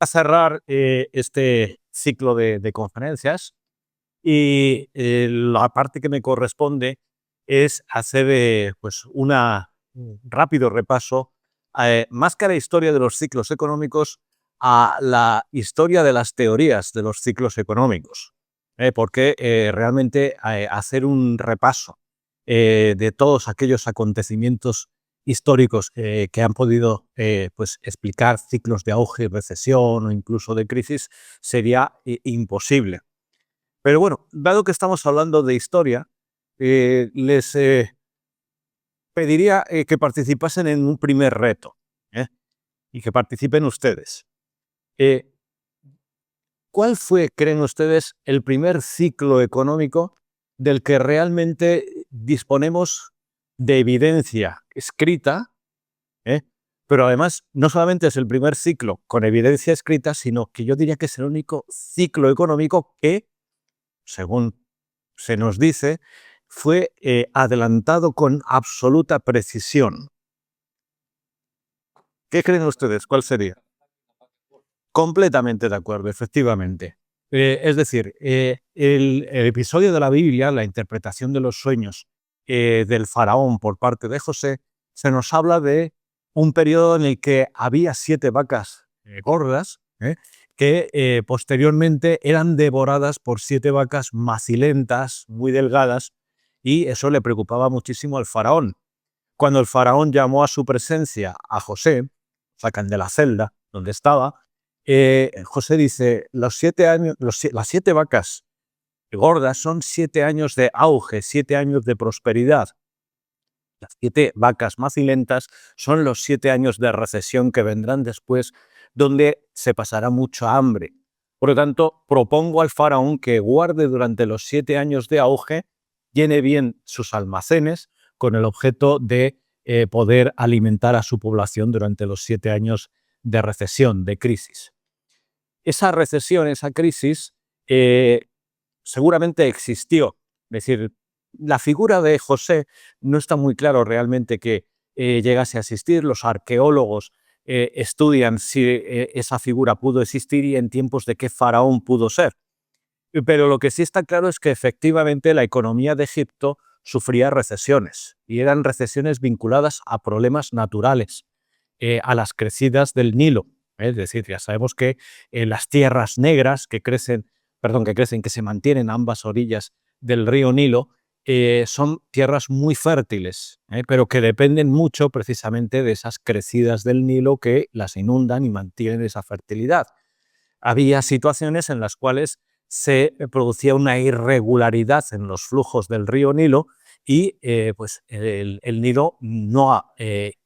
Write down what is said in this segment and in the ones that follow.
a cerrar este ciclo de conferencias y la parte que me corresponde es hacer pues un rápido repaso, más que a la historia de los ciclos económicos, a la historia de las teorías de los ciclos económicos. Porque realmente hacer un repaso de todos aquellos acontecimientos históricos que han podido pues explicar ciclos de auge, recesión o incluso de crisis sería imposible. Pero bueno, dado que estamos hablando de historia, les pediría que participasen en un primer reto, ¿eh? Y que participen ustedes. ¿Cuál fue, creen ustedes, el primer ciclo económico del que realmente disponemos de evidencia escrita? ¿Eh? Pero además, no solamente es el primer ciclo con evidencia escrita, sino que yo diría que es el único ciclo económico que, según se nos dice, fue adelantado con absoluta precisión. ¿Qué creen ustedes? ¿Cuál sería? Completamente de acuerdo, efectivamente. Es decir, el episodio de la Biblia, la interpretación de los sueños del faraón por parte de José, se nos habla de un periodo en el que había 7 vacas gordas que posteriormente eran devoradas por 7 vacas macilentas, muy delgadas, y eso le preocupaba muchísimo al faraón. Cuando el faraón llamó a su presencia a José, sacan de la celda donde estaba, José dice, las 7 vacas gordas son 7 años de auge, 7 años de prosperidad. Las 7 vacas macilentas son los 7 años de recesión que vendrán después, donde se pasará mucha hambre. Por lo tanto, propongo al faraón que guarde durante los 7 años de auge, llene bien sus almacenes con el objeto de poder alimentar a su población durante los 7 años de recesión, de crisis. Esa recesión, esa crisis, seguramente existió. Es decir, la figura de José no está muy claro realmente que llegase a existir. Los arqueólogos estudian si esa figura pudo existir y en tiempos de qué faraón pudo ser. Pero lo que sí está claro es que efectivamente la economía de Egipto sufría recesiones y eran recesiones vinculadas a problemas naturales, a las crecidas del Nilo. Es decir, ya sabemos que las tierras negras que se mantienen a ambas orillas del río Nilo, son tierras muy fértiles, pero que dependen mucho precisamente de esas crecidas del Nilo que las inundan y mantienen esa fertilidad. Había situaciones en las cuales se producía una irregularidad en los flujos del río Nilo y pues el Nilo no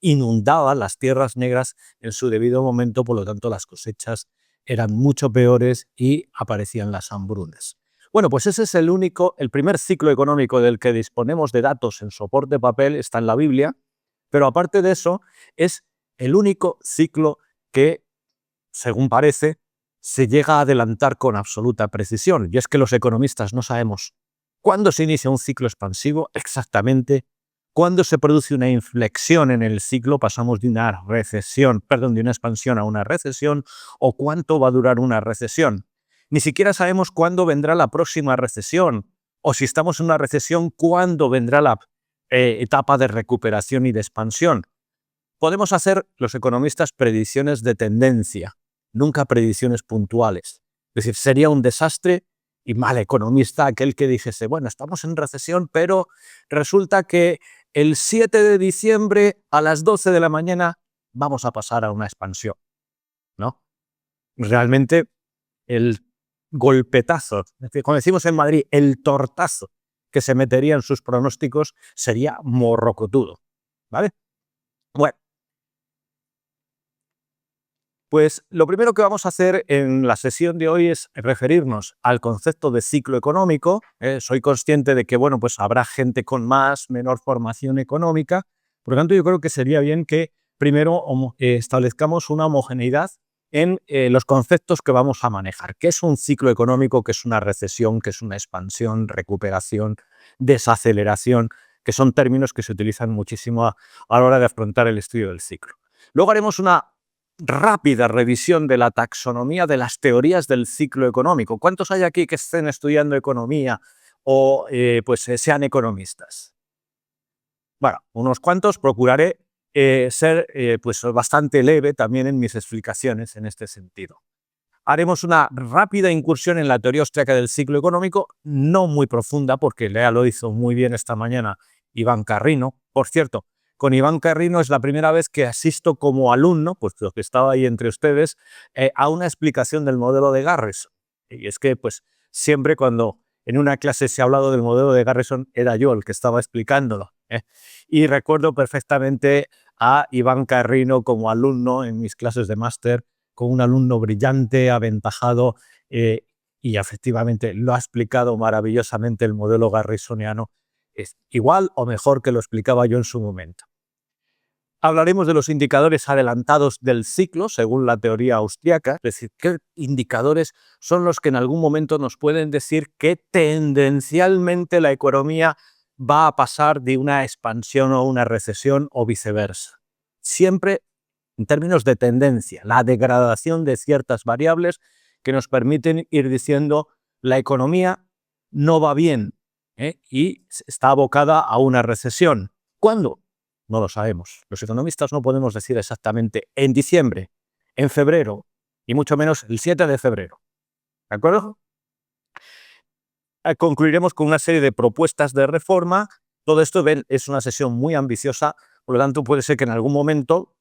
inundaba las tierras negras en su debido momento, por lo tanto las cosechas eran mucho peores y aparecían las hambrunas. Bueno, pues ese es el primer ciclo económico del que disponemos de datos en soporte papel, está en la Biblia, pero aparte de eso es el único ciclo que, según parece, se llega a adelantar con absoluta precisión. Y es que los economistas no sabemos cuándo se inicia un ciclo expansivo exactamente, cuándo se produce una inflexión en el ciclo, pasamos de una de una expansión a una recesión, o cuánto va a durar una recesión. Ni siquiera sabemos cuándo vendrá la próxima recesión, o si estamos en una recesión, cuándo vendrá la etapa de recuperación y de expansión. Podemos hacer, los economistas, predicciones de tendencia, nunca predicciones puntuales. Es decir, sería un desastre y mal economista aquel que dijese, bueno, estamos en recesión, pero resulta que el 7 de diciembre a las 12 de la mañana vamos a pasar a una expansión, ¿no? Realmente el golpetazo, es decir, como decimos en Madrid, el tortazo que se metería en sus pronósticos sería morrocotudo, ¿vale? Bueno, pues lo primero que vamos a hacer en la sesión de hoy es referirnos al concepto de ciclo económico. Soy consciente de que, bueno, pues habrá gente con más, menor formación económica. Por lo tanto, yo creo que sería bien que primero establezcamos una homogeneidad en los conceptos que vamos a manejar. ¿Qué es un ciclo económico? ¿Qué es una recesión? ¿Qué es una expansión, recuperación, desaceleración? Que son términos que se utilizan muchísimo a la hora de afrontar el estudio del ciclo. Luego haremos una rápida revisión de la taxonomía de las teorías del ciclo económico. ¿Cuántos hay aquí que estén estudiando economía o sean economistas? Bueno, unos cuantos. Procuraré ser bastante leve también en mis explicaciones en este sentido. Haremos una rápida incursión en la teoría austriaca del ciclo económico, no muy profunda, porque ya lo hizo muy bien esta mañana Iván Carrino. Por cierto, con Iván Carrino es la primera vez que asisto como alumno, puesto que estaba ahí entre ustedes, a una explicación del modelo de Garrison. Y es que, pues, siempre cuando en una clase se ha hablado del modelo de Garrison, era yo el que estaba explicándolo. Y recuerdo perfectamente a Iván Carrino como alumno en mis clases de máster, con un alumno brillante, aventajado, y efectivamente lo ha explicado maravillosamente el modelo garrisoniano, es igual o mejor que lo explicaba yo en su momento. Hablaremos de los indicadores adelantados del ciclo, según la teoría austriaca, es decir, qué indicadores son los que en algún momento nos pueden decir que tendencialmente la economía va a pasar de una expansión a una recesión o viceversa. Siempre en términos de tendencia, la degradación de ciertas variables que nos permiten ir diciendo la economía no va bien y está abocada a una recesión. ¿Cuándo? No lo sabemos. Los economistas no podemos decir exactamente en diciembre, en febrero y mucho menos el 7 de febrero. ¿De acuerdo? Concluiremos con una serie de propuestas de reforma. Todo esto, ven, es una sesión muy ambiciosa, por lo tanto puede ser que en algún momento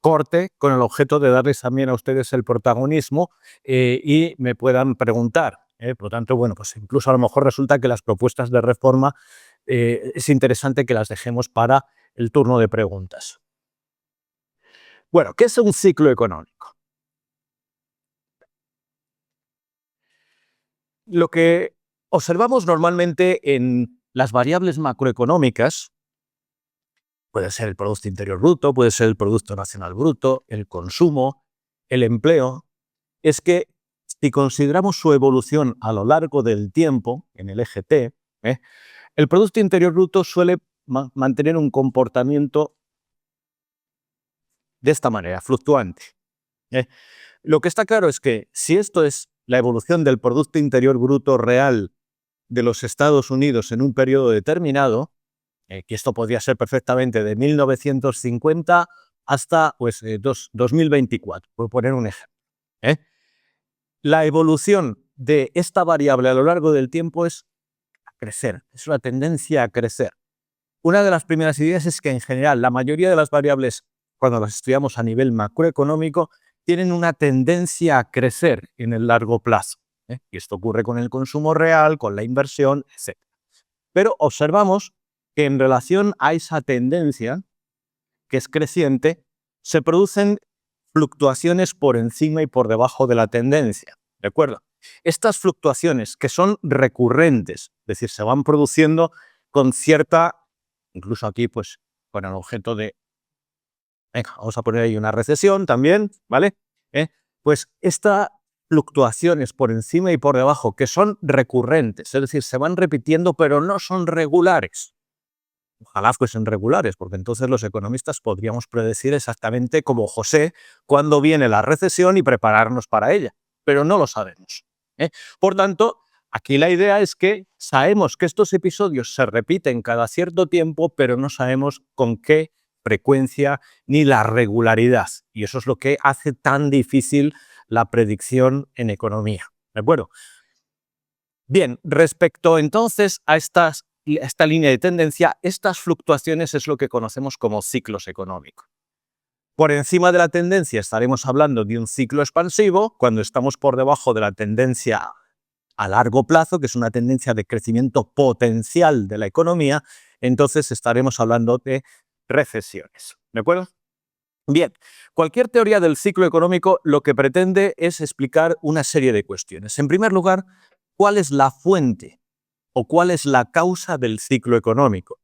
corte con el objeto de darles también a ustedes el protagonismo y me puedan preguntar. Por lo tanto, bueno, pues incluso a lo mejor resulta que las propuestas de reforma es interesante que las dejemos para el turno de preguntas. Bueno, ¿qué es un ciclo económico? Lo que observamos normalmente en las variables macroeconómicas, puede ser el Producto Interior Bruto, puede ser el Producto Nacional Bruto, el consumo, el empleo, es que si consideramos su evolución a lo largo del tiempo, en el eje T, el Producto Interior Bruto suele mantener un comportamiento de esta manera, fluctuante. Lo que está claro es que si esto es la evolución del Producto Interior Bruto real de los Estados Unidos en un periodo determinado, que esto podría ser perfectamente de 1950 hasta 2024, por poner un ejemplo. La evolución de esta variable a lo largo del tiempo es a crecer, es una tendencia a crecer. Una de las primeras ideas es que en general la mayoría de las variables, cuando las estudiamos a nivel macroeconómico, tienen una tendencia a crecer en el largo plazo. Y esto ocurre con el consumo real, con la inversión, etc. Pero observamos que en relación a esa tendencia, que es creciente, se producen fluctuaciones por encima y por debajo de la tendencia. ¿De acuerdo? Estas fluctuaciones que son recurrentes, es decir, se van produciendo con cierta, incluso aquí pues con el objeto de, venga, vamos a poner ahí una recesión también, ¿vale? Pues estas fluctuaciones por encima y por debajo que son recurrentes, es decir, se van repitiendo pero no son regulares. Ojalá fuesen regulares, porque entonces los economistas podríamos predecir exactamente como José cuándo viene la recesión y prepararnos para ella, pero no lo sabemos. Por tanto, aquí la idea es que sabemos que estos episodios se repiten cada cierto tiempo, pero no sabemos con qué frecuencia ni la regularidad. Y eso es lo que hace tan difícil la predicción en economía. ¿De acuerdo? Bien, respecto entonces a esta línea de tendencia, estas fluctuaciones es lo que conocemos como ciclos económicos. Por encima de la tendencia estaremos hablando de un ciclo expansivo, cuando estamos por debajo de la tendencia a largo plazo, que es una tendencia de crecimiento potencial de la economía, entonces estaremos hablando de recesiones. ¿De acuerdo? Bien, cualquier teoría del ciclo económico lo que pretende es explicar una serie de cuestiones. En primer lugar, ¿cuál es la fuente o cuál es la causa del ciclo económico?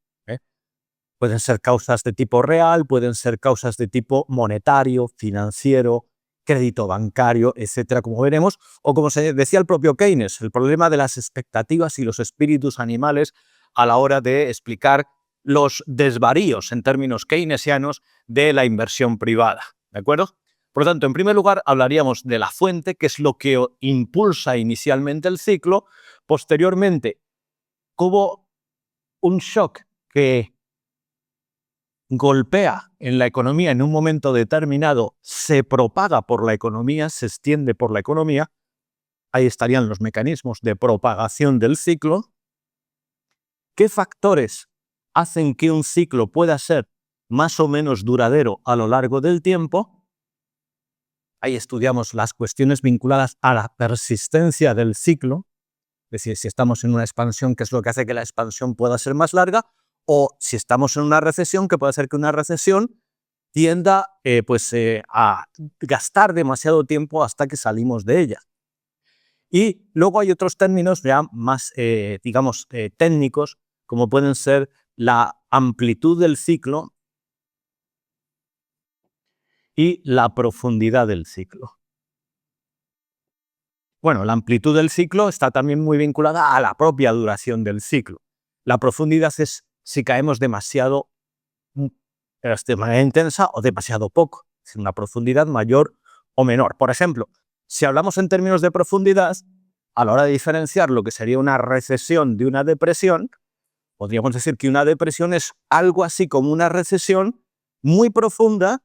Pueden ser causas de tipo real, pueden ser causas de tipo monetario, financiero, crédito bancario, etcétera, como veremos, o como se decía el propio Keynes, el problema de las expectativas y los espíritus animales a la hora de explicar los desvaríos en términos keynesianos de la inversión privada. ¿De acuerdo? Por lo tanto, en primer lugar, hablaríamos de la fuente, que es lo que impulsa inicialmente el ciclo. Posteriormente, como un shock que golpea en la economía en un momento determinado, se propaga por la economía, se extiende por la economía. Ahí estarían los mecanismos de propagación del ciclo. ¿Qué factores hacen que un ciclo pueda ser más o menos duradero a lo largo del tiempo? Ahí estudiamos las cuestiones vinculadas a la persistencia del ciclo, es decir, si estamos en una expansión, ¿qué es lo que hace que la expansión pueda ser más larga? O si estamos en una recesión, ¿qué puede hacer que una recesión tienda a gastar demasiado tiempo hasta que salimos de ella? Y luego hay otros términos ya más, técnicos, como pueden ser la amplitud del ciclo y la profundidad del ciclo. Bueno, la amplitud del ciclo está también muy vinculada a la propia duración del ciclo. La profundidad es si caemos demasiado de manera intensa o demasiado poco, es una profundidad mayor o menor. Por ejemplo, si hablamos en términos de profundidad, a la hora de diferenciar lo que sería una recesión de una depresión, podríamos decir que una depresión es algo así como una recesión muy profunda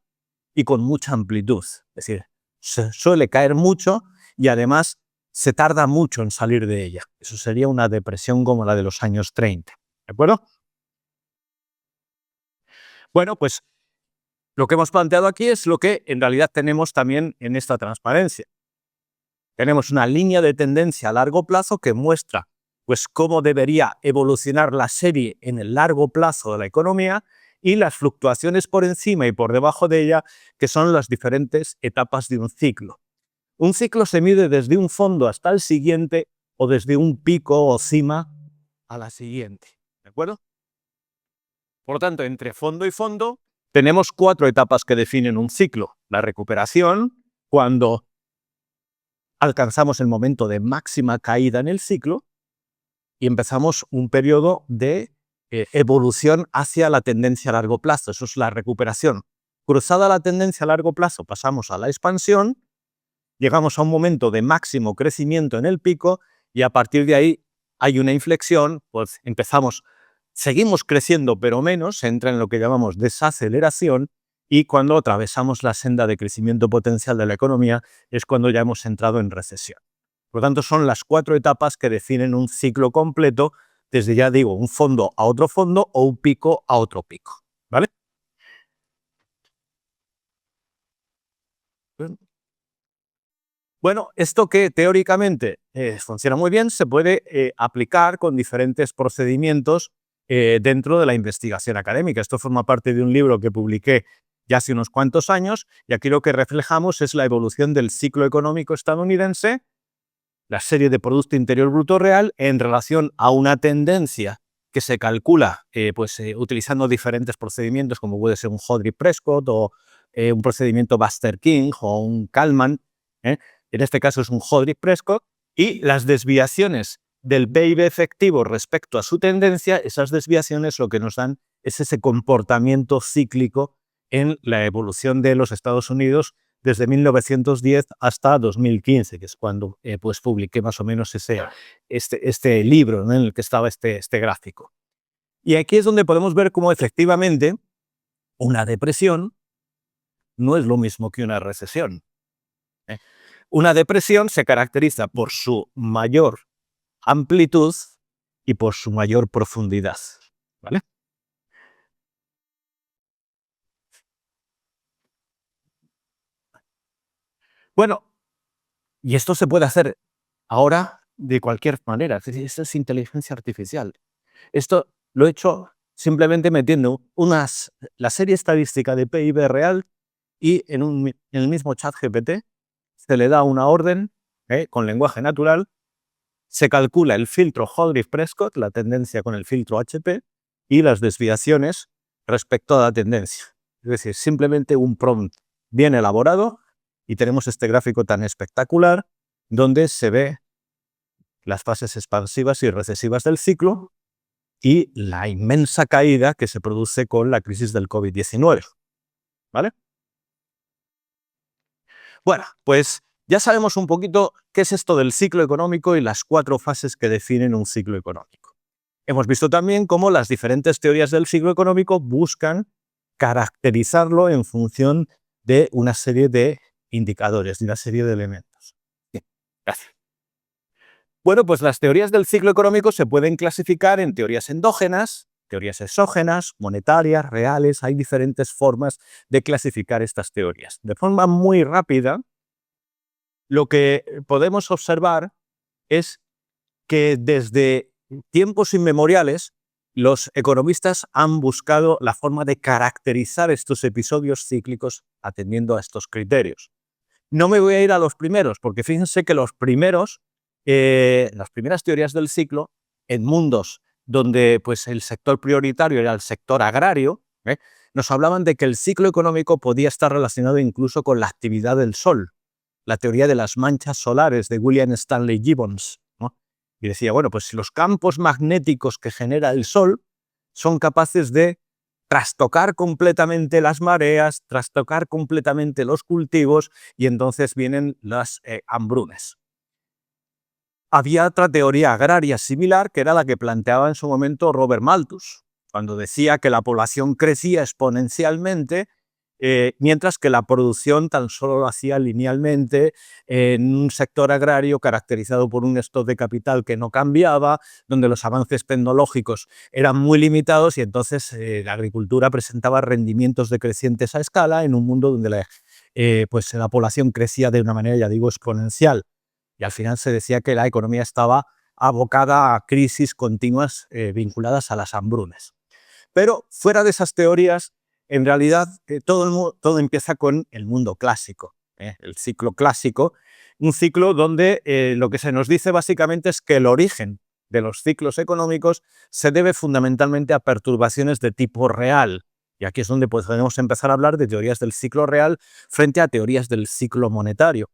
y con mucha amplitud. Es decir, se suele caer mucho y además se tarda mucho en salir de ella. Eso sería una depresión como la de los años 30. ¿De acuerdo? Bueno, pues lo que hemos planteado aquí es lo que en realidad tenemos también en esta transparencia. Tenemos una línea de tendencia a largo plazo que muestra pues, cómo debería evolucionar la serie en el largo plazo de la economía y las fluctuaciones por encima y por debajo de ella, que son las diferentes etapas de un ciclo. Un ciclo se mide desde un fondo hasta el siguiente o desde un pico o cima a la siguiente. ¿De acuerdo? Por lo tanto, entre fondo y fondo tenemos 4 etapas que definen un ciclo. La recuperación, cuando alcanzamos el momento de máxima caída en el ciclo y empezamos un periodo de evolución hacia la tendencia a largo plazo. Eso es la recuperación. Cruzada la tendencia a largo plazo, pasamos a la expansión, llegamos a un momento de máximo crecimiento en el pico y a partir de ahí hay una inflexión, pues seguimos creciendo pero menos, entra en lo que llamamos desaceleración y cuando atravesamos la senda de crecimiento potencial de la economía es cuando ya hemos entrado en recesión. Por lo tanto, son las 4 etapas que definen un ciclo completo, desde ya digo, un fondo a otro fondo o un pico a otro pico. ¿Vale? Bueno, esto que teóricamente funciona muy bien, se puede aplicar con diferentes procedimientos dentro de la investigación académica. Esto forma parte de un libro que publiqué ya hace unos cuantos años y aquí lo que reflejamos es la evolución del ciclo económico estadounidense, la serie de Producto Interior Bruto Real en relación a una tendencia que se calcula utilizando diferentes procedimientos como puede ser un Hodry-Prescott o un procedimiento Buster-King o un Kalman. En este caso es un Hodry-Prescott y las desviaciones del PIB efectivo respecto a su tendencia, esas desviaciones lo que nos dan es ese comportamiento cíclico en la evolución de los Estados Unidos desde 1910 hasta 2015, que es cuando publiqué más o menos este libro, ¿no?, en el que estaba este gráfico. Y aquí es donde podemos ver cómo efectivamente una depresión no es lo mismo que una recesión. Una depresión se caracteriza por su mayor amplitud y por su mayor profundidad. ¿Vale? Bueno, y esto se puede hacer ahora de cualquier manera. Es decir, esto es inteligencia artificial. Esto lo he hecho simplemente metiendo la serie estadística de PIB real y en el mismo chat GPT se le da una orden con lenguaje natural, se calcula el filtro Hodry-Prescott, la tendencia con el filtro HP y las desviaciones respecto a la tendencia. Es decir, simplemente un prompt bien elaborado y tenemos este gráfico tan espectacular donde se ve las fases expansivas y recesivas del ciclo y la inmensa caída que se produce con la crisis del COVID-19. ¿Vale? Bueno, pues ya sabemos un poquito qué es esto del ciclo económico y las 4 fases que definen un ciclo económico. Hemos visto también cómo las diferentes teorías del ciclo económico buscan caracterizarlo en función de una serie de indicadores, de una serie de elementos. Bien, gracias. Bueno, pues las teorías del ciclo económico se pueden clasificar en teorías endógenas, teorías exógenas, monetarias, reales. Hay diferentes formas de clasificar estas teorías. De forma muy rápida, lo que podemos observar es que desde tiempos inmemoriales los economistas han buscado la forma de caracterizar estos episodios cíclicos atendiendo a estos criterios. No me voy a ir a los primeros, porque fíjense que las primeras teorías del ciclo, en mundos donde pues, el sector prioritario era el sector agrario, nos hablaban de que el ciclo económico podía estar relacionado incluso con la actividad del Sol, la teoría de las manchas solares de William Stanley Gibbons, ¿no? Y decía, bueno, pues si los campos magnéticos que genera el Sol son capaces de trastocar completamente las mareas, trastocar completamente los cultivos, y entonces vienen las hambrunas. Había otra teoría agraria similar, que era la que planteaba en su momento Robert Malthus, cuando decía que la población crecía exponencialmente, mientras que la producción tan solo lo hacía linealmente en un sector agrario caracterizado por un stock de capital que no cambiaba, donde los avances tecnológicos eran muy limitados y entonces la agricultura presentaba rendimientos decrecientes a escala en un mundo donde pues la población crecía de una manera, ya digo, exponencial. Y al final se decía que la economía estaba abocada a crisis continuas vinculadas a las hambrunas. Pero fuera de esas teorías, en realidad todo empieza con el mundo clásico, el ciclo clásico, un ciclo donde lo que se nos dice básicamente es que el origen de los ciclos económicos se debe fundamentalmente a perturbaciones de tipo real. Y aquí es donde podemos empezar a hablar de teorías del ciclo real frente a teorías del ciclo monetario.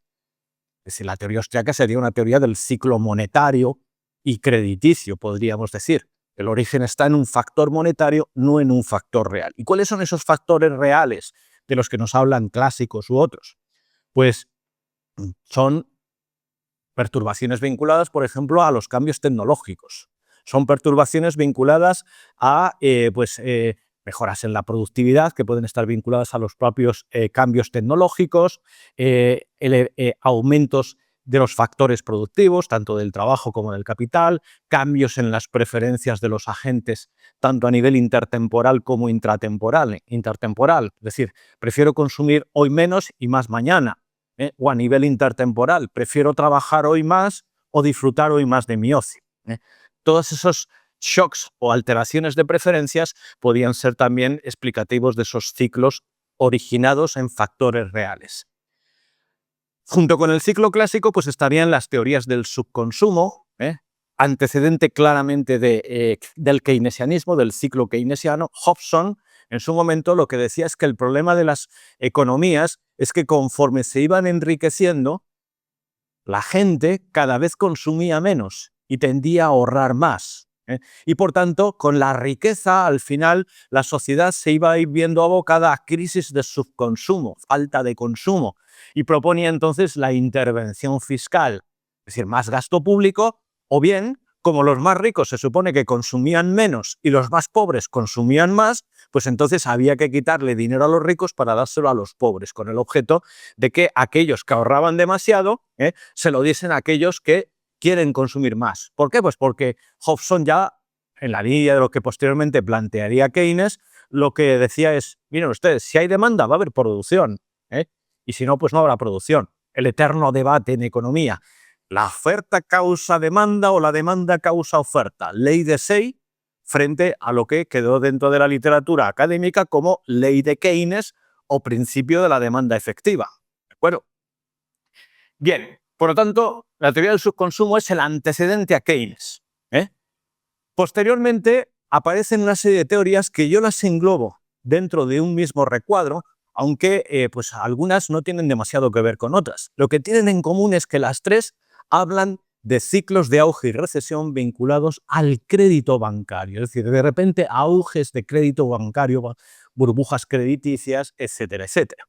Es decir, la teoría austriaca sería una teoría del ciclo monetario y crediticio, podríamos decir. El origen está en un factor monetario, no en un factor real. ¿Y cuáles son esos factores reales de los que nos hablan clásicos u otros? Pues son perturbaciones vinculadas, por ejemplo, a los cambios tecnológicos. Son perturbaciones vinculadas a mejoras en la productividad, que pueden estar vinculadas a los propios cambios tecnológicos, aumentos de los factores productivos, tanto del trabajo como del capital, cambios en las preferencias de los agentes, tanto a nivel intertemporal como intratemporal, es decir, prefiero consumir hoy menos y más mañana, o a nivel intertemporal, prefiero trabajar hoy más o disfrutar hoy más de mi ocio. Todos esos shocks o alteraciones de preferencias podían ser también explicativos de esos ciclos originados en factores reales. Junto con el ciclo clásico, pues estarían las teorías del subconsumo, antecedente claramente del keynesianismo, del ciclo keynesiano. Hobson, en su momento, lo que decía es que el problema de las economías es que conforme se iban enriqueciendo, la gente cada vez consumía menos y tendía a ahorrar más. Y por tanto, con la riqueza, al final, la sociedad se iba a ir viendo abocada a crisis de subconsumo, falta de consumo, y proponía entonces la intervención fiscal, es decir, más gasto público, o bien, como los más ricos se supone que consumían menos y los más pobres consumían más, pues entonces había que quitarle dinero a los ricos para dárselo a los pobres, con el objeto de que aquellos que ahorraban demasiado se lo diesen a aquellos que quieren consumir más. ¿Por qué? Pues porque Hobson ya, en la línea de lo que posteriormente plantearía Keynes, lo que decía es, miren ustedes, si hay demanda va a haber producción, y si no, pues no habrá producción. El eterno debate en economía. La oferta causa demanda o la demanda causa oferta. Ley de Say frente a lo que quedó dentro de la literatura académica como ley de Keynes o principio de la demanda efectiva. ¿De acuerdo? Bien, por lo tanto, la teoría del subconsumo es el antecedente a Keynes. Posteriormente aparecen una serie de teorías que yo las englobo dentro de un mismo recuadro, aunque pues algunas no tienen demasiado que ver con otras. Lo que tienen en común es que las tres hablan de ciclos de auge y recesión vinculados al crédito bancario, es decir, de repente auges de crédito bancario, burbujas crediticias, etcétera, etcétera.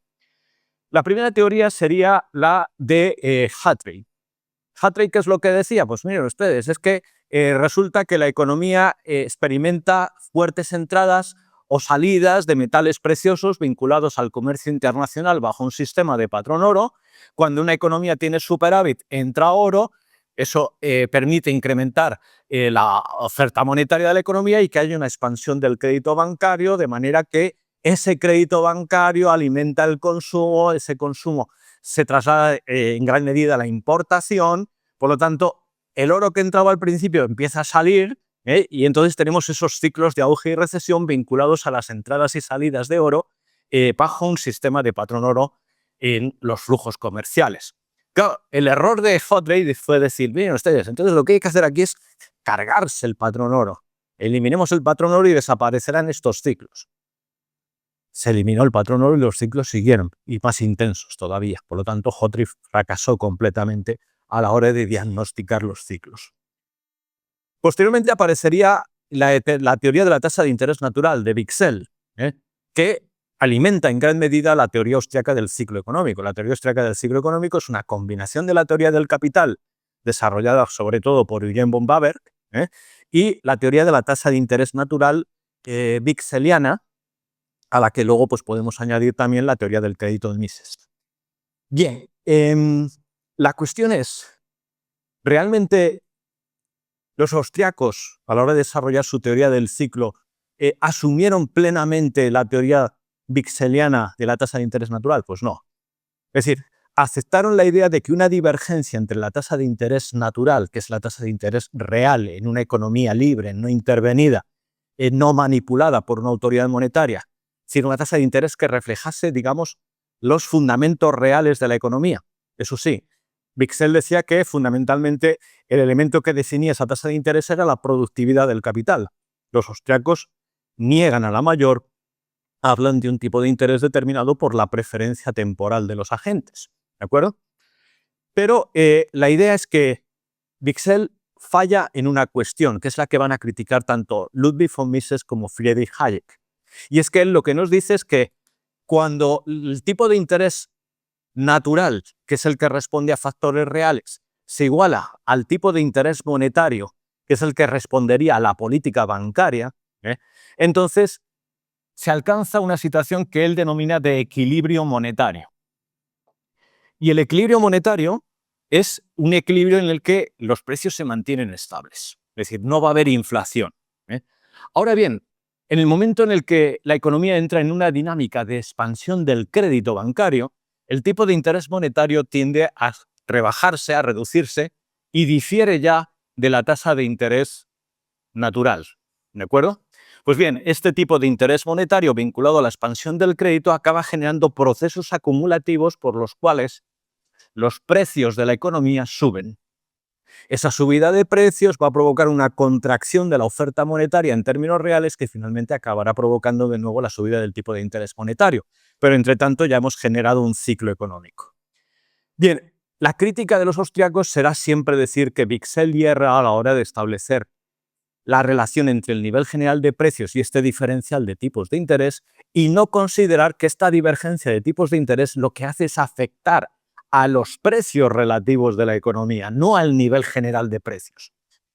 La primera teoría sería la de Hartree. Hartree, ¿qué es lo que decía? Pues miren ustedes, es que resulta que la economía experimenta fuertes entradas o salidas de metales preciosos vinculados al comercio internacional bajo un sistema de patrón oro. Cuando una economía tiene superávit, entra oro, eso permite incrementar la oferta monetaria de la economía y que haya una expansión del crédito bancario, de manera que ese crédito bancario alimenta el consumo, ese consumo se traslada en gran medida a la importación, por lo tanto, el oro que entraba al principio empieza a salir, y entonces tenemos esos ciclos de auge y recesión vinculados a las entradas y salidas de oro bajo un sistema de patrón oro en los flujos comerciales. Claro, el error de Hartree fue decir, miren ustedes, entonces lo que hay que hacer aquí es cargarse el patrón oro. Eliminemos el patrón oro y desaparecerán estos ciclos. Se eliminó el patrón oro y los ciclos siguieron, y más intensos todavía. Por lo tanto, Hartree fracasó completamente a la hora de diagnosticar los ciclos. Posteriormente aparecería la teoría de la tasa de interés natural de Wicksell, que alimenta en gran medida la teoría austriaca del ciclo económico. La teoría austriaca del ciclo económico es una combinación de la teoría del capital, desarrollada sobre todo por Wilhelm von Haber, y la teoría de la tasa de interés natural wixelliana, a la que luego pues, podemos añadir también la teoría del crédito de Mises. Bien, la cuestión es, ¿realmente los austriacos, a la hora de desarrollar su teoría del ciclo, asumieron plenamente la teoría wixelliana de la tasa de interés natural? Pues no. Es decir, aceptaron la idea de que una divergencia entre la tasa de interés natural, que es la tasa de interés real en una economía libre, no intervenida, no manipulada por una autoridad monetaria, sino una tasa de interés que reflejase, digamos, los fundamentos reales de la economía. Eso sí, Wicksell decía que fundamentalmente el elemento que definía esa tasa de interés era la productividad del capital. Los austriacos niegan a la mayor, hablan de un tipo de interés determinado por la preferencia temporal de los agentes. ¿De acuerdo? Pero la idea es que Wicksell falla en una cuestión, que es la que van a criticar tanto Ludwig von Mises como Friedrich Hayek. Y es que él lo que nos dice es que cuando el tipo de interés natural, que es el que responde a factores reales, se iguala al tipo de interés monetario, que es el que respondería a la política bancaria, entonces se alcanza una situación que él denomina de equilibrio monetario. Y el equilibrio monetario es un equilibrio en el que los precios se mantienen estables, es decir, no va a haber inflación. Ahora bien, en el momento en el que la economía entra en una dinámica de expansión del crédito bancario, el tipo de interés monetario tiende a rebajarse, a reducirse, y difiere ya de la tasa de interés natural. ¿De acuerdo? Pues bien, este tipo de interés monetario vinculado a la expansión del crédito acaba generando procesos acumulativos por los cuales los precios de la economía suben. Esa subida de precios va a provocar una contracción de la oferta monetaria en términos reales que finalmente acabará provocando de nuevo la subida del tipo de interés monetario. Pero entre tanto ya hemos generado un ciclo económico. Bien, la crítica de los austriacos será siempre decir que Wicksell hierra a la hora de establecer la relación entre el nivel general de precios y este diferencial de tipos de interés y no considerar que esta divergencia de tipos de interés lo que hace es afectar a los precios relativos de la economía, no al nivel general de precios.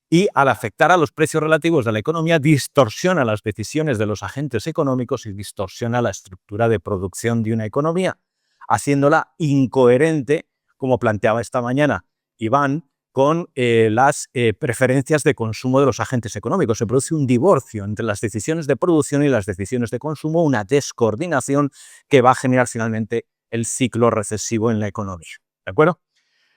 Y al afectar a los precios relativos de la economía, distorsiona las decisiones de los agentes económicos y distorsiona la estructura de producción de una economía, haciéndola incoherente, como planteaba esta mañana Iván, con las preferencias de consumo de los agentes económicos. Se produce un divorcio entre las decisiones de producción y las decisiones de consumo, una descoordinación que va a generar finalmente el ciclo recesivo en la economía. ¿De acuerdo?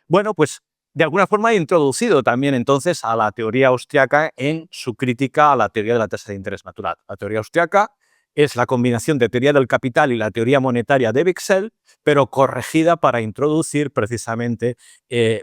Bueno, pues de alguna forma he introducido también entonces a la teoría austriaca en su crítica a la teoría de la tasa de interés natural. La teoría austriaca es la combinación de teoría del capital y la teoría monetaria de Wicksell, pero corregida para introducir precisamente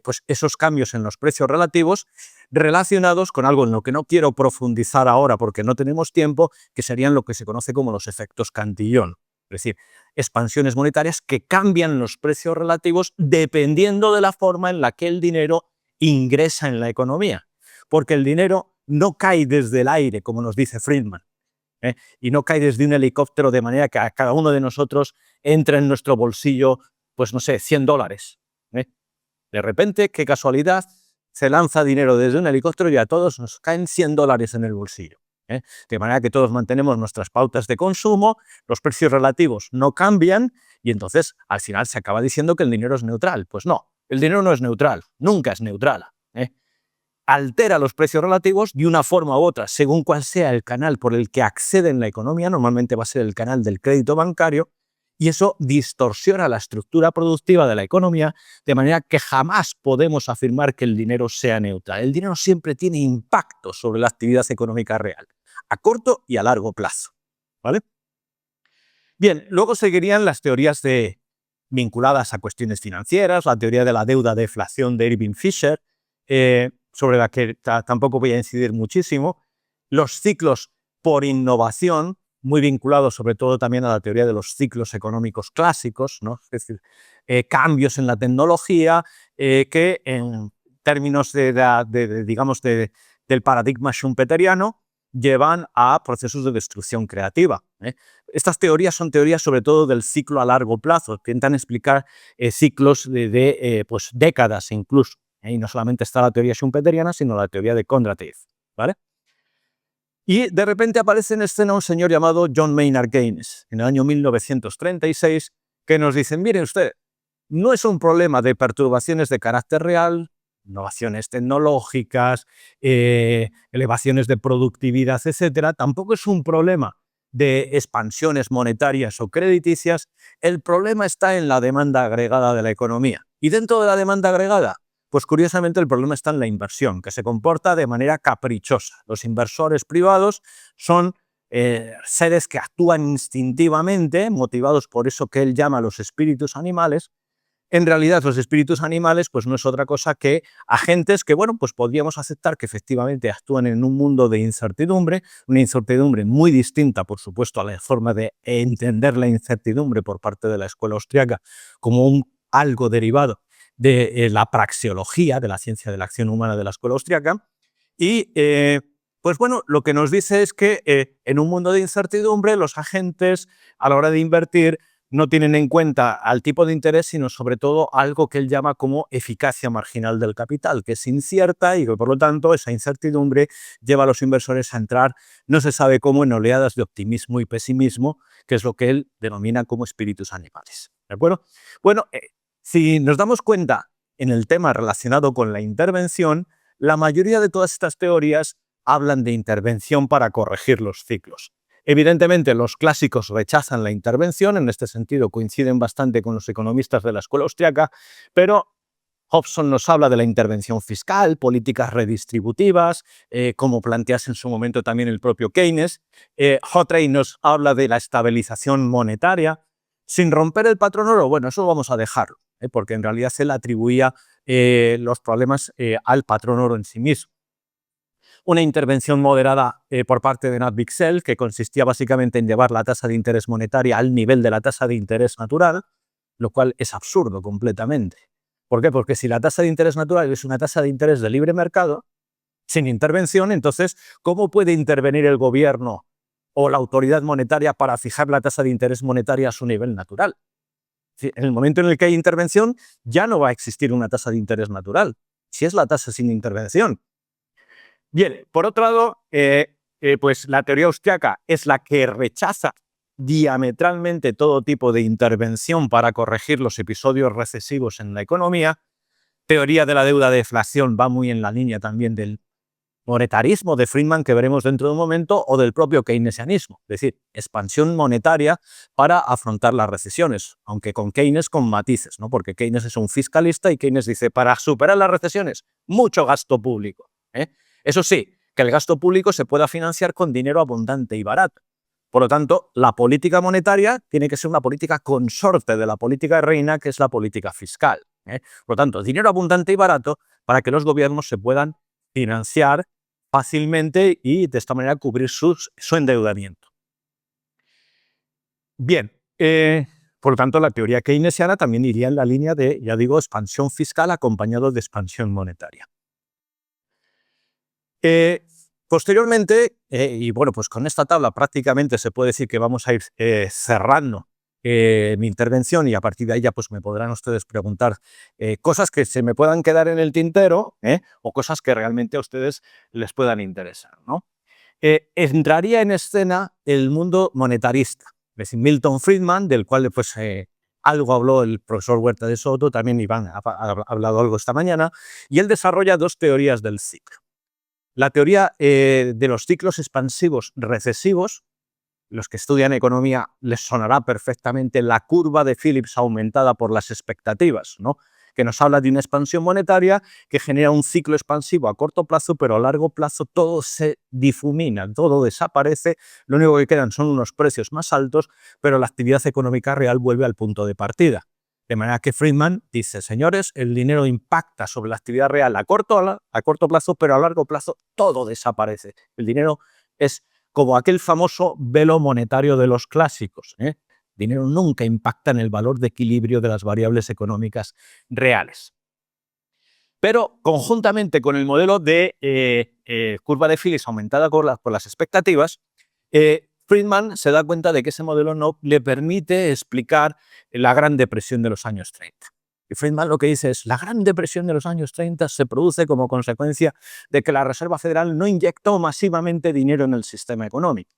pues esos cambios en los precios relativos relacionados con algo en lo que no quiero profundizar ahora porque no tenemos tiempo, que serían lo que se conoce como los efectos Cantillon. Es decir, expansiones monetarias que cambian los precios relativos dependiendo de la forma en la que el dinero ingresa en la economía. Porque el dinero no cae desde el aire, como nos dice Friedman, y no cae desde un helicóptero de manera que a cada uno de nosotros entra en nuestro bolsillo pues no sé, $100. De repente, qué casualidad, se lanza dinero desde un helicóptero y a todos nos caen $100 en el bolsillo. De manera que todos mantenemos nuestras pautas de consumo, los precios relativos no cambian y entonces al final se acaba diciendo que el dinero es neutral. Pues no, el dinero no es neutral, nunca es neutral. Altera los precios relativos de una forma u otra, según cuál sea el canal por el que accede en la economía, normalmente va a ser el canal del crédito bancario, y eso distorsiona la estructura productiva de la economía, de manera que jamás podemos afirmar que el dinero sea neutral. El dinero siempre tiene impacto sobre la actividad económica real, a corto y a largo plazo. ¿Vale? Bien, luego seguirían las teorías vinculadas a cuestiones financieras, la teoría de la deuda-deflación de Irving Fisher, sobre la que tampoco voy a incidir muchísimo, los ciclos por innovación, muy vinculados sobre todo también a la teoría de los ciclos económicos clásicos, ¿no? Es decir, cambios en la tecnología que en términos digamos, del paradigma schumpeteriano llevan a procesos de destrucción creativa. Estas teorías son teorías sobre todo del ciclo a largo plazo, intentan explicar ciclos de pues, décadas incluso. Y no solamente está la teoría schumpeteriana, sino la teoría de Kondratiev, ¿vale? Y de repente aparece en escena un señor llamado John Maynard Keynes, en el año 1936, que nos dice, mire usted, no es un problema de perturbaciones de carácter real, innovaciones tecnológicas, elevaciones de productividad, etcétera. Tampoco es un problema de expansiones monetarias o crediticias. El problema está en la demanda agregada de la economía. Y dentro de la demanda agregada, pues curiosamente el problema está en la inversión, que se comporta de manera caprichosa. Los inversores privados son seres que actúan instintivamente, motivados por eso que él llama los espíritus animales. En realidad, los espíritus animales pues no es otra cosa que agentes que, bueno, pues podríamos aceptar que efectivamente actúan en un mundo de incertidumbre, una incertidumbre muy distinta, por supuesto, a la forma de entender la incertidumbre por parte de la escuela austriaca como algo derivado de la praxeología, de la ciencia de la acción humana de la escuela austriaca. Y, pues bueno, lo que nos dice es que en un mundo de incertidumbre, los agentes, a la hora de invertir, no tienen en cuenta al tipo de interés, sino sobre todo algo que él llama como eficacia marginal del capital, que es incierta y que por lo tanto esa incertidumbre lleva a los inversores a entrar, no se sabe cómo, en oleadas de optimismo y pesimismo, que es lo que él denomina como espíritus animales. ¿De acuerdo? Bueno, si nos damos cuenta en el tema relacionado con la intervención, la mayoría de todas estas teorías hablan de intervención para corregir los ciclos. Evidentemente, los clásicos rechazan la intervención, en este sentido coinciden bastante con los economistas de la escuela austriaca, pero Hobson nos habla de la intervención fiscal, políticas redistributivas, como plantease en su momento también el propio Keynes. Hotrey nos habla de la estabilización monetaria, sin romper el patrón oro. Bueno, eso vamos a dejarlo, porque en realidad se le atribuía los problemas al patrón oro en sí mismo. Una intervención moderada por parte de Nat Wicksell, que consistía básicamente en llevar la tasa de interés monetaria al nivel de la tasa de interés natural, lo cual es absurdo completamente. ¿Por qué? Porque si la tasa de interés natural es una tasa de interés de libre mercado, sin intervención, entonces, ¿cómo puede intervenir el gobierno o la autoridad monetaria para fijar la tasa de interés monetaria a su nivel natural? En el momento en el que hay intervención, ya no va a existir una tasa de interés natural, si es la tasa sin intervención. Bien, por otro lado, pues la teoría austriaca es la que rechaza diametralmente todo tipo de intervención para corregir los episodios recesivos en la economía. Teoría de la deuda-deflación va muy en la línea también del monetarismo de Friedman, que veremos dentro de un momento, o del propio keynesianismo, es decir, expansión monetaria para afrontar las recesiones, aunque con Keynes con matices, ¿no? Porque Keynes es un fiscalista y Keynes dice, para superar las recesiones, mucho gasto público. Eso sí, que el gasto público se pueda financiar con dinero abundante y barato. Por lo tanto, la política monetaria tiene que ser una política consorte de la política reina, que es la política fiscal. Por lo tanto, dinero abundante y barato para que los gobiernos se puedan financiar fácilmente y de esta manera cubrir su endeudamiento. Bien, por lo tanto, la teoría keynesiana también iría en la línea de, ya digo, expansión fiscal acompañado de expansión monetaria. Posteriormente, y bueno, pues con esta tabla prácticamente se puede decir que vamos a ir cerrando mi intervención, y a partir de ahí ya pues me podrán ustedes preguntar cosas que se me puedan quedar en el tintero, o cosas que realmente a ustedes les puedan interesar, ¿no? Entraría en escena el mundo monetarista. Es decir, Milton Friedman, del cual pues, algo habló el profesor Huerta de Soto, también Iván ha hablado algo esta mañana, y él desarrolla dos teorías del ciclo. La teoría de los ciclos expansivos recesivos. Los que estudian economía les sonará perfectamente la curva de Phillips aumentada por las expectativas, ¿no? Que nos habla de una expansión monetaria que genera un ciclo expansivo a corto plazo, pero a largo plazo todo se difumina, todo desaparece, lo único que quedan son unos precios más altos, pero la actividad económica real vuelve al punto de partida. De manera que Friedman dice, señores, el dinero impacta sobre la actividad real a corto plazo, pero a largo plazo todo desaparece. El dinero es como aquel famoso velo monetario de los clásicos. Dinero nunca impacta en el valor de equilibrio de las variables económicas reales. Pero conjuntamente con el modelo de curva de Phillips aumentada por las expectativas, Friedman se da cuenta de que ese modelo no le permite explicar la Gran Depresión de los años 30. Y Friedman lo que dice es, la Gran Depresión de los años 30 se produce como consecuencia de que la Reserva Federal no inyectó masivamente dinero en el sistema económico.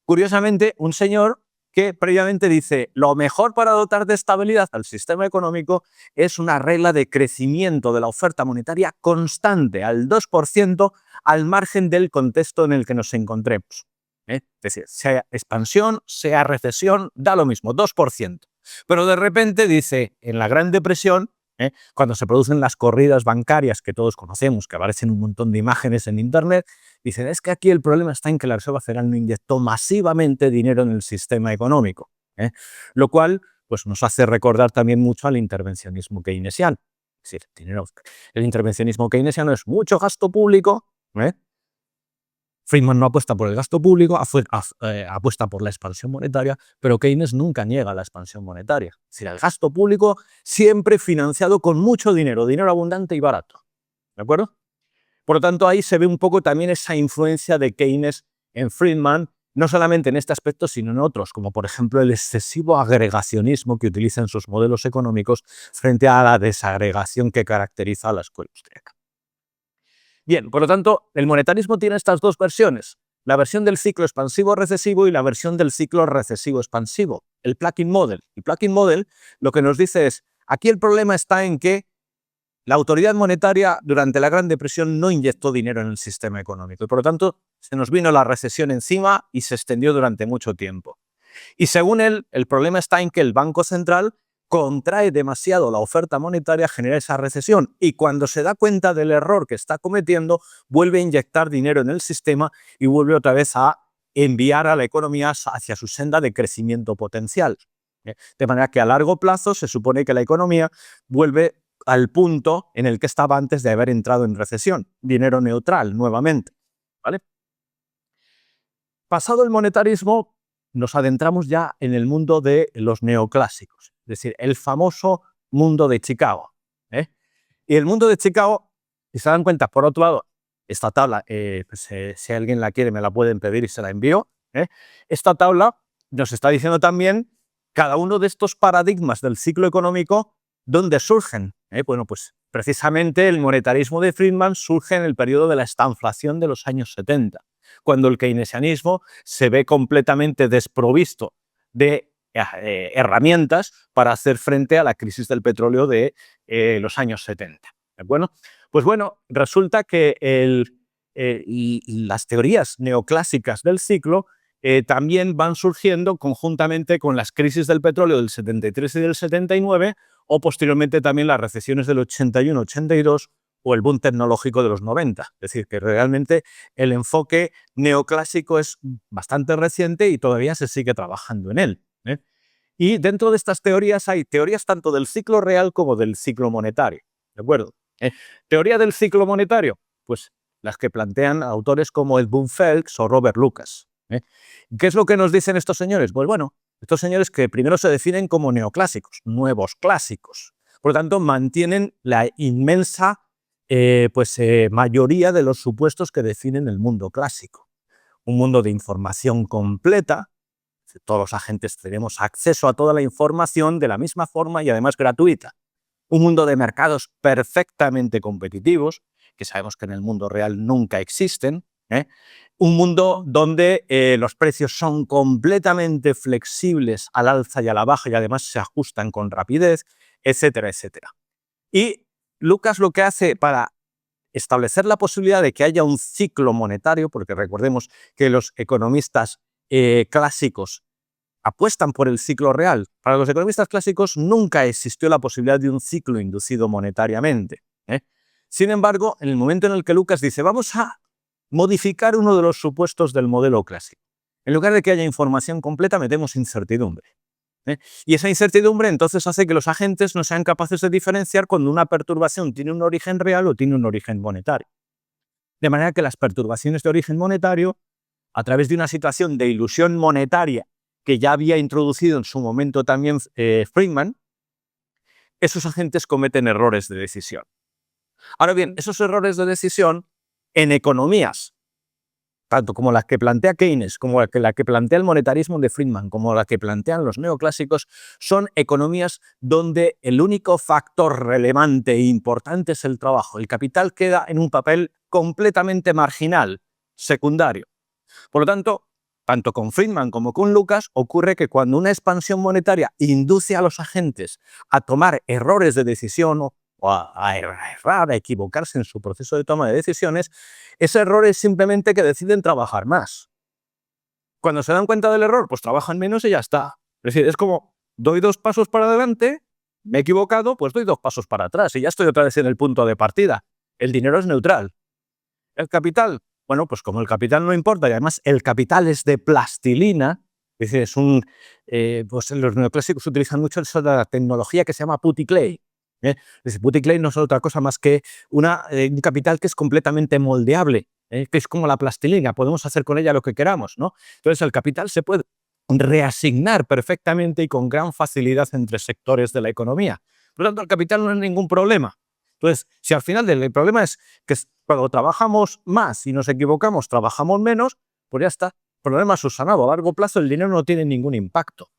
Curiosamente, un señor que previamente dice, lo mejor para dotar de estabilidad al sistema económico es una regla de crecimiento de la oferta monetaria constante, al 2%, al margen del contexto en el que nos encontremos. Es decir, sea expansión, sea recesión, da lo mismo, 2%. Pero de repente dice, en la Gran Depresión, cuando se producen las corridas bancarias que todos conocemos, que aparecen un montón de imágenes en Internet, dicen, es que aquí el problema está en que la Reserva Federal no inyectó masivamente dinero en el sistema económico. Lo cual pues, nos hace recordar también mucho al intervencionismo keynesiano. Es decir, el intervencionismo keynesiano es mucho gasto público. Friedman no apuesta por el gasto público, apuesta por la expansión monetaria, pero Keynes nunca niega la expansión monetaria. Es decir, el gasto público siempre financiado con mucho dinero, dinero abundante y barato. ¿De acuerdo? Por lo tanto, ahí se ve un poco también esa influencia de Keynes en Friedman, no solamente en este aspecto, sino en otros, como por ejemplo el excesivo agregacionismo que utiliza en sus modelos económicos frente a la desagregación que caracteriza a la escuela austríaca. Bien, por lo tanto, el monetarismo tiene estas dos versiones, la versión del ciclo expansivo-recesivo y la versión del ciclo recesivo-expansivo, el Plugin Model. El Plugin Model lo que nos dice es, aquí el problema está en que la autoridad monetaria durante la Gran Depresión no inyectó dinero en el sistema económico y por lo tanto se nos vino la recesión encima y se extendió durante mucho tiempo. Y según él, el problema está en que el Banco Central contrae demasiado la oferta monetaria, genera esa recesión y cuando se da cuenta del error que está cometiendo, vuelve a inyectar dinero en el sistema y vuelve otra vez a enviar a la economía hacia su senda de crecimiento potencial. De manera que a largo plazo se supone que la economía vuelve al punto en el que estaba antes de haber entrado en recesión, dinero neutral nuevamente. ¿Vale? Pasado el monetarismo, nos adentramos ya en el mundo de los neoclásicos, es decir, el famoso mundo de Chicago. Y el mundo de Chicago, si se dan cuenta, por otro lado, esta tabla, si alguien la quiere me la pueden pedir y se la envío. Esta tabla nos está diciendo también cada uno de estos paradigmas del ciclo económico, ¿dónde surgen? Bueno, pues precisamente el monetarismo de Friedman surge en el periodo de la estanflación de los años 70. Cuando el keynesianismo se ve completamente desprovisto de herramientas para hacer frente a la crisis del petróleo de los años 70. Bueno, pues bueno, resulta que las teorías neoclásicas del ciclo también van surgiendo conjuntamente con las crisis del petróleo del 73 y del 79 o posteriormente también las recesiones del 81-82 o el boom tecnológico de los 90. Es decir, que realmente el enfoque neoclásico es bastante reciente y todavía se sigue trabajando en él. Y dentro de estas teorías hay teorías tanto del ciclo real como del ciclo monetario. ¿De acuerdo? Teoría del ciclo monetario, pues las que plantean autores como Edmund Phelps o Robert Lucas. ¿Qué es lo que nos dicen estos señores? Pues bueno, estos señores que primero se definen como neoclásicos, nuevos clásicos. Por lo tanto, mantienen la inmensa mayoría de los supuestos que definen el mundo clásico. Un mundo de información completa, Todos los agentes tenemos acceso a toda la información de la misma forma y además gratuita. Un mundo de mercados perfectamente competitivos, que sabemos que en el mundo real nunca existen. Un mundo donde los precios son completamente flexibles al alza y a la baja y además se ajustan con rapidez, etcétera, etcétera. Y Lucas lo que hace para establecer la posibilidad de que haya un ciclo monetario, porque recordemos que los economistas clásicos apuestan por el ciclo real. Para los economistas clásicos nunca existió la posibilidad de un ciclo inducido monetariamente. Sin embargo, en el momento en el que Lucas dice, vamos a modificar uno de los supuestos del modelo clásico. En lugar de que haya información completa, metemos incertidumbre. Y esa incertidumbre entonces hace que los agentes no sean capaces de diferenciar cuando una perturbación tiene un origen real o tiene un origen monetario. De manera que las perturbaciones de origen monetario, a través de una situación de ilusión monetaria que ya había introducido en su momento también Friedman, esos agentes cometen errores de decisión. Ahora bien, esos errores de decisión en economías, tanto como las que plantea Keynes, como la que plantea el monetarismo de Friedman, como la que plantean los neoclásicos, son economías donde el único factor relevante e importante es el trabajo. El capital queda en un papel completamente marginal, secundario. Por lo tanto con Friedman como con Lucas, ocurre que cuando una expansión monetaria induce a los agentes a tomar errores de decisión o a errar, a equivocarse en su proceso de toma de decisiones, ese error es simplemente que deciden trabajar más. Cuando se dan cuenta del error, pues trabajan menos y ya está. Es decir, es como, doy 2 pasos para adelante, me he equivocado, pues doy 2 pasos para atrás y ya estoy otra vez en el punto de partida. El dinero es neutral. El capital, bueno, pues como el capital no importa y además el capital es de plastilina, es decir, pues los neoclásicos utilizan mucho la tecnología que se llama putty clay. Putty clay no es otra cosa más que un capital que es completamente moldeable, que es como la plastilina, podemos hacer con ella lo que queramos, ¿no? Entonces el capital se puede reasignar perfectamente y con gran facilidad entre sectores de la economía. Por lo tanto, el capital no es ningún problema. Entonces, si al final el problema es que cuando trabajamos más y nos equivocamos, trabajamos menos, pues ya está, problema subsanado. A largo plazo el dinero no tiene ningún impacto.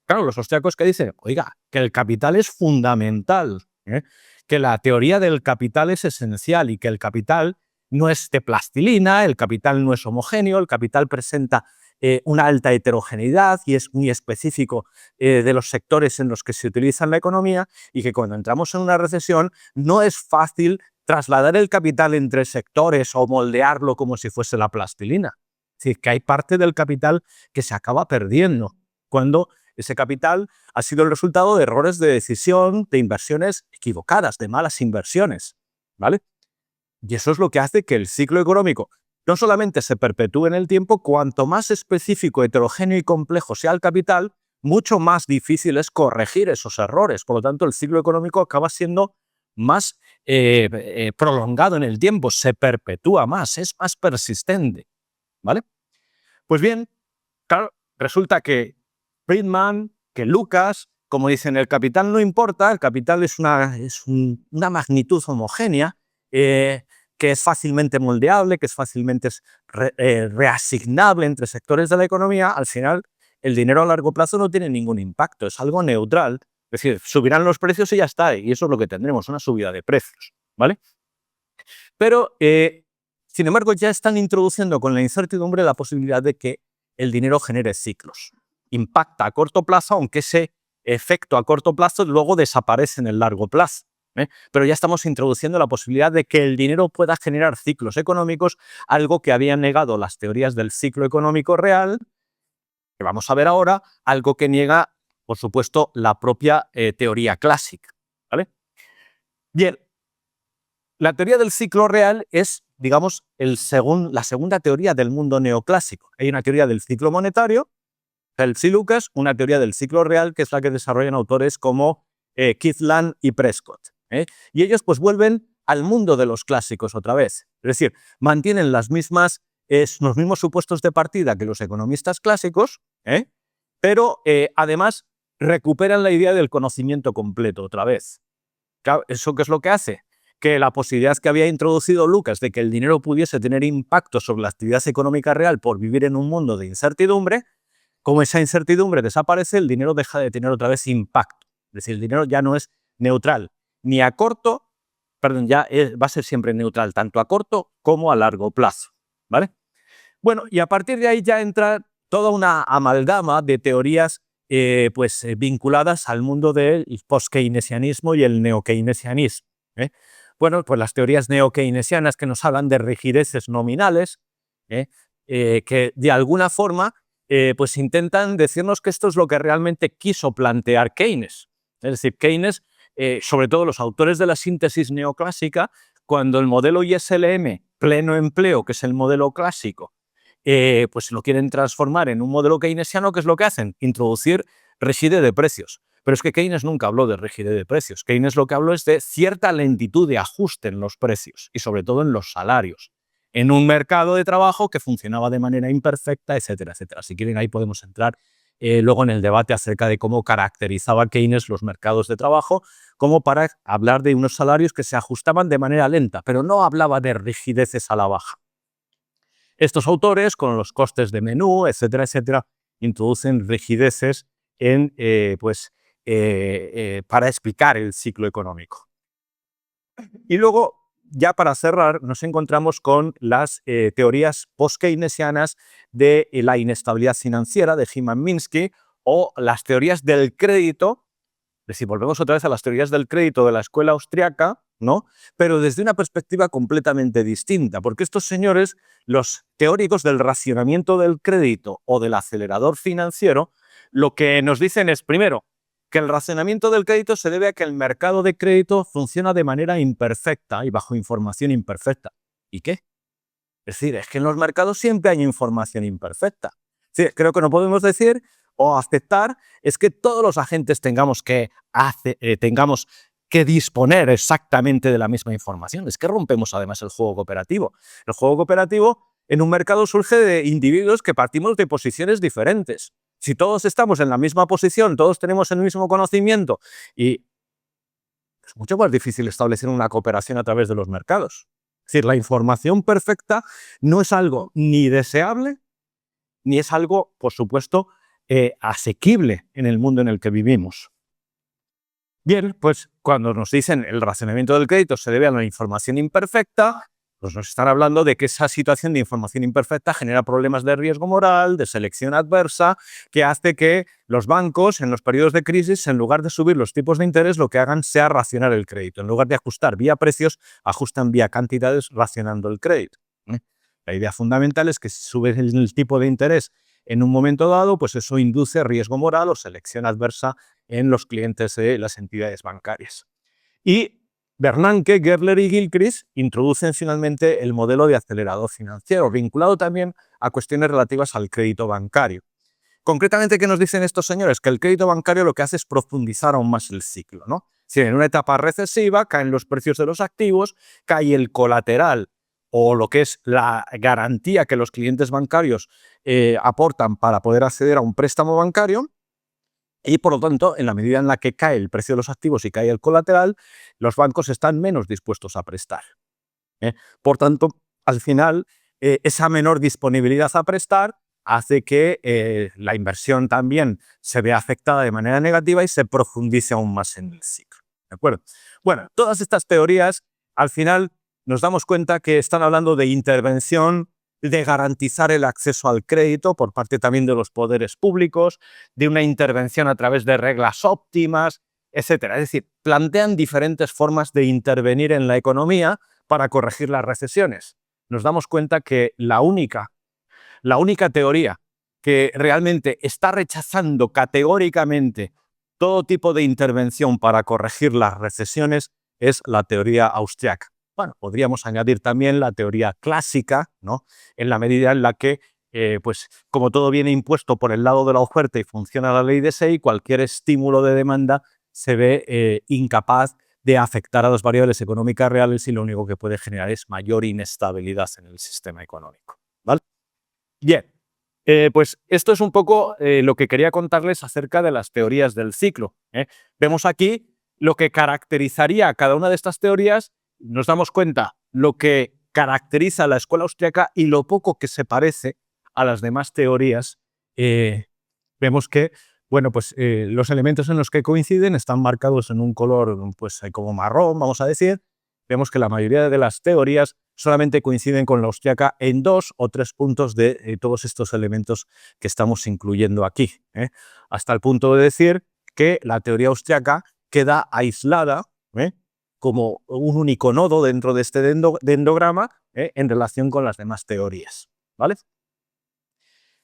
Claro, los austriacos que dicen, oiga, que el capital es fundamental, que la teoría del capital es esencial y que el capital no es de plastilina, el capital no es homogéneo, el capital presenta una alta heterogeneidad y es muy específico de los sectores en los que se utiliza en la economía y que cuando entramos en una recesión no es fácil trasladar el capital entre sectores o moldearlo como si fuese la plastilina. Es decir, que hay parte del capital que se acaba perdiendo cuando ese capital ha sido el resultado de errores de decisión, de inversiones equivocadas, de malas inversiones, ¿vale? Y eso es lo que hace que el ciclo económico no solamente se perpetúe en el tiempo, cuanto más específico, heterogéneo y complejo sea el capital, mucho más difícil es corregir esos errores. Por lo tanto, el ciclo económico acaba siendo más prolongado en el tiempo, se perpetúa más, es más persistente, ¿vale? Pues bien, claro, resulta que Friedman, que Lucas, como dicen, el capital no importa, el capital es una magnitud homogénea, que es fácilmente moldeable, que es fácilmente reasignable entre sectores de la economía. Al final, el dinero a largo plazo no tiene ningún impacto, es algo neutral. Es decir, subirán los precios y ya está, y eso es lo que tendremos, una subida de precios, ¿vale? Pero, sin embargo, ya están introduciendo con la incertidumbre la posibilidad de que el dinero genere ciclos. Impacta a corto plazo, aunque ese efecto a corto plazo luego desaparece en el largo plazo. Pero ya estamos introduciendo la posibilidad de que el dinero pueda generar ciclos económicos, algo que habían negado las teorías del ciclo económico real, que vamos a ver ahora, algo que niega, por supuesto, la propia teoría clásica, ¿vale? Bien, la teoría del ciclo real es, digamos, la segunda teoría del mundo neoclásico. Hay una teoría del ciclo monetario, Phelps y Lucas, una teoría del ciclo real, que es la que desarrollan autores como Kirtland y Prescott. Y ellos pues vuelven al mundo de los clásicos otra vez. Es decir, mantienen los mismos supuestos de partida que los economistas clásicos, pero además recuperan la idea del conocimiento completo otra vez. Claro, ¿eso qué es lo que hace? Que la posibilidad que había introducido Lucas de que el dinero pudiese tener impacto sobre la actividad económica real por vivir en un mundo de incertidumbre, Como esa incertidumbre desaparece, el dinero deja de tener otra vez impacto. Es decir, el dinero ya no es neutral, ni a corto, perdón, va a ser siempre neutral, tanto a corto como a largo plazo, ¿vale? Bueno, y a partir de ahí ya entra toda una amalgama de teorías vinculadas al mundo del post-keynesianismo y el neo-keynesianismo, ¿eh? Bueno, pues las teorías neo-keynesianas que nos hablan de rigideces nominales, ¿eh? Que de alguna forma pues intentan decirnos que esto es lo que realmente quiso plantear Keynes. Es decir, Keynes, sobre todo los autores de la síntesis neoclásica, cuando el modelo ISLM, pleno empleo, que es el modelo clásico, pues lo quieren transformar en un modelo keynesiano, ¿qué es lo que hacen? Introducir rigidez de precios. Pero es que Keynes nunca habló de rigidez de precios. Keynes lo que habló es de cierta lentitud de ajuste en los precios y sobre todo en los salarios, en un mercado de trabajo que funcionaba de manera imperfecta, etcétera, etcétera. Si quieren, ahí podemos entrar luego en el debate acerca de cómo caracterizaba Keynes los mercados de trabajo, como para hablar de unos salarios que se ajustaban de manera lenta, pero no hablaba de rigideces a la baja. Estos autores, con los costes de menú, etcétera, etcétera, introducen rigideces para explicar el ciclo económico. Y luego, ya para cerrar, nos encontramos con las teorías post-keynesianas de la inestabilidad financiera de Hyman-Minsky o las teorías del crédito. Si volvemos otra vez a las teorías del crédito de la escuela austriaca, ¿no? Pero desde una perspectiva completamente distinta, porque estos señores, los teóricos del racionamiento del crédito o del acelerador financiero, lo que nos dicen es, primero, que el racionamiento del crédito se debe a que el mercado de crédito funciona de manera imperfecta y bajo información imperfecta. ¿Y qué? Es decir, es que en los mercados siempre hay información imperfecta. Sí, creo que no podemos decir o aceptar es que todos los agentes tengamos que disponer exactamente de la misma información. Es que rompemos además el juego cooperativo. El juego cooperativo en un mercado surge de individuos que partimos de posiciones diferentes. Si todos estamos en la misma posición, todos tenemos el mismo conocimiento y es mucho más difícil establecer una cooperación a través de los mercados. Es decir, la información perfecta no es algo ni deseable, ni es algo, por supuesto, asequible en el mundo en el que vivimos. Bien, pues cuando nos dicen el racionamiento del crédito se debe a la información imperfecta, pues nos están hablando de que esa situación de información imperfecta genera problemas de riesgo moral, de selección adversa, que hace que los bancos en los periodos de crisis, en lugar de subir los tipos de interés, lo que hagan sea racionar el crédito. En lugar de ajustar vía precios, ajustan vía cantidades racionando el crédito. La idea fundamental es que si subes el tipo de interés en un momento dado, pues eso induce riesgo moral o selección adversa en los clientes de las entidades bancarias. Y Bernanke, Gerler y Gilchrist introducen finalmente el modelo de acelerador financiero, vinculado también a cuestiones relativas al crédito bancario. Concretamente, ¿qué nos dicen estos señores? Que el crédito bancario lo que hace es profundizar aún más el ciclo, ¿no? Si en una etapa recesiva caen los precios de los activos, cae el colateral o lo que es la garantía que los clientes bancarios aportan para poder acceder a un préstamo bancario, y por lo tanto, en la medida en la que cae el precio de los activos y cae el colateral, los bancos están menos dispuestos a prestar. Por tanto, al final, esa menor disponibilidad a prestar hace que la inversión también se vea afectada de manera negativa y se profundice aún más en el ciclo. ¿De acuerdo? Bueno, todas estas teorías, al final, nos damos cuenta que están hablando de intervención, de garantizar el acceso al crédito por parte también de los poderes públicos, de una intervención a través de reglas óptimas, etcétera. Es decir, plantean diferentes formas de intervenir en la economía para corregir las recesiones. Nos damos cuenta que la única teoría que realmente está rechazando categóricamente todo tipo de intervención para corregir las recesiones es la teoría austriaca. Bueno, podríamos añadir también la teoría clásica, ¿no? En la medida en la que, como todo viene impuesto por el lado de la oferta y funciona la ley de Say, cualquier estímulo de demanda se ve incapaz de afectar a las variables económicas reales y lo único que puede generar es mayor inestabilidad en el sistema económico, ¿vale? Bien, pues esto es un poco lo que quería contarles acerca de las teorías del ciclo. Vemos aquí lo que caracterizaría a cada una de estas teorías, nos damos cuenta lo que caracteriza a la escuela austriaca y lo poco que se parece a las demás teorías vemos que bueno, pues, los elementos en los que coinciden están marcados en un color pues, como marrón, vamos a decir. Vemos que la mayoría de las teorías solamente coinciden con la austríaca en 2 o 3 puntos de todos estos elementos que estamos incluyendo aquí, ¿eh? Hasta el punto de decir que la teoría austríaca queda aislada, ¿eh?, como un único nodo dentro de este dendrograma, en relación con las demás teorías, ¿vale?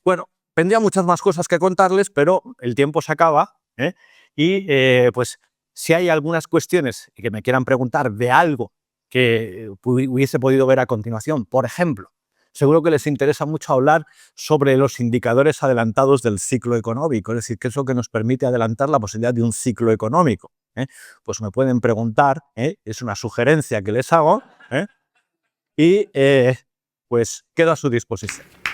Bueno, tendría muchas más cosas que contarles, pero el tiempo se acaba, ¿eh? Y pues si hay algunas cuestiones que me quieran preguntar de algo que hubiese podido ver a continuación, por ejemplo, seguro que les interesa mucho hablar sobre los indicadores adelantados del ciclo económico, es decir, qué es lo que nos permite adelantar la posibilidad de un ciclo económico, ¿eh? Pues me pueden preguntar, es una sugerencia que les hago, y pues quedo a su disposición.